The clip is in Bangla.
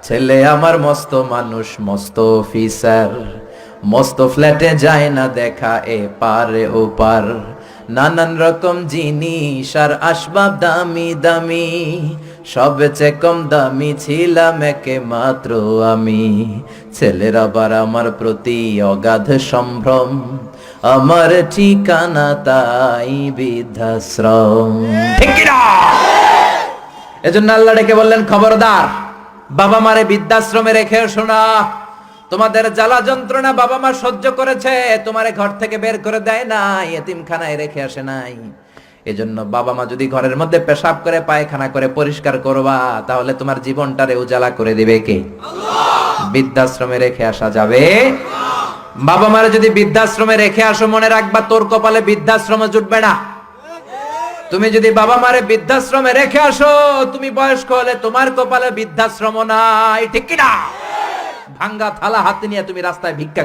ছেলে আমার মস্ত মানুষ, মস্ত অফিসার, মস্ত ফ্ল্যাটে যায় না দেখা এ পারে ও পার। নানান রকম জিনিস আর আসবাব দামি দামি, সবচেয়ে কম দামি ছিলাম একে মাত্র আমি। ছেলের আবার আমার প্রতি অগাধ সম্ভ্রম, আমার ঠিকানা তাই বৃদ্ধাশ্রম। ঠিক কি না? এজন্য আল্লাহ ডেকে বললেন, খবরদার, বাবা মারে বৃদ্ধাশ্রমে রেখে এসো না। তোমাদের জ্বালা যন্ত্রণা বাবা মা সহ্য করেছে, তোমারে ঘর থেকে বের করে দেয় নাই, এতিমখানায় রেখে আসে নাই। এজন্য বাবা মা যদি ঘরের মধ্যে পেশাব করে পায়খানা করে পরিষ্কার করবা, তাহলে তোমার জীবনটারে উজালা করে দিবে কে? আল্লাহ। বৃদ্ধাশ্রমে রেখে আসা যাবে? বাবা মারে যদি বৃদ্ধাশ্রমে রেখে আসো, মনে রাখবা তোর কপালে বৃদ্ধাশ্রমে জুটবে না। তুমি যদি বাবা মারে বৃদ্ধাশ্রমে রেখে আসো, তুমি বয়স্ক হলে তোমার কপালে বৃদ্ধাশ্রম নাই। ঠিক কি না? ভাঙ্গা থালা হাতে নিয়ে তুমি রাস্তায় ভিক্ষা